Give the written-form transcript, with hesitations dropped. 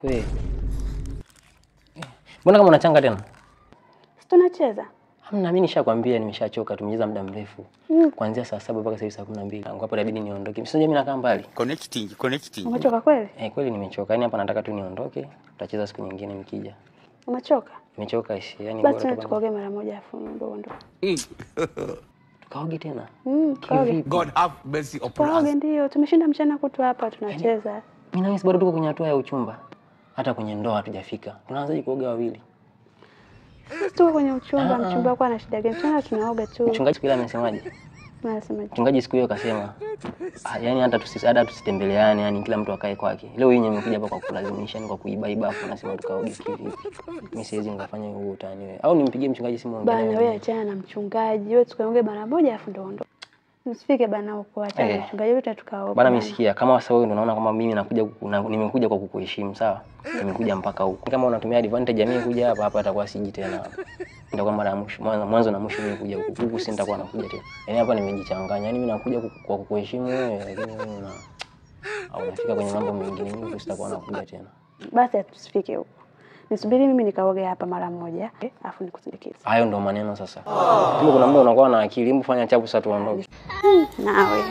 Wewe. Mbona kama unachanga tena? Si tunacheza. Hamna, mimi nishakwambia nimeshachoka, tumecheza muda mrefu. Kuanzia saa 7 mpaka sasa hivi saa 12. Ngo hapo inabidi niondoke. Msije mimi nakaa mbali. Connecting. Umechoka kweli? Kweli nimechoka. Yaani hapa nataka tu niondoke. Tutacheza siku nyingine nikija. Umechoka? Nimechoka yani bora tu. Basi tukaoge mara moja afu ndo. Tukaoge tena? Kaoge. God have mercy upon us. Kaoge ndio. Tumeshinda mchana kutwa hapa tunacheza. Mimi na wewe bado tuko kwenye hatua ya uchumba. Hata kwenye ndoa hatujafika. Tunaanzaje kuoga wawili? Sisi tuko kwenye uchumba, mchumba wako ana shida gani? Tuna tunaoga tu. Mchungaji siku ile amesemaje? Anasemaje? Mchungaji siku hiyo akasema, yani hata tusitembeleane, yani kila mtu akae kwake. Leo yeye nimekuja hapa kwa kulazimisha, ni kwa kuiba afu nasema tukaoge kivipi? Mimi siwezi ngafanya huo utani wewe. Au nimpigie mchungaji simu ongea. Bana wewe achana na mchungaji. Wewe tukaoge mara moja afu ndo ndo. Usifike bana huko achana na mchungaji wetu tukaoga. Bana mimi sikia, kama sasa wewe unaona kama mimi nimekuja kwa kukuheshimu, sawa? Nimekuja mpaka huko. Kama unatumia advantage ya mimi kuja hapa atakuwa siji tena hapa. Ndio mara ya mwisho, mwanzo na mwisho mimi kuja huku si nitakuwa nakuja tena. Yaani hapa nimejichanganya. Yaani mimi nakuja kwa kukuheshimu wewe, lakini wewe unafika kwenye mambo mengine, mimi sitakuwa nakuja tena. Basi tusifike huko. Nisubiri mimi nikaoge hapa mara moja, afu nikusindikize. Hayo ndo maneno sasa. Kama kuna muda unakuwa na akili, hebu fanya chapu sasa tuondoke. Nawe.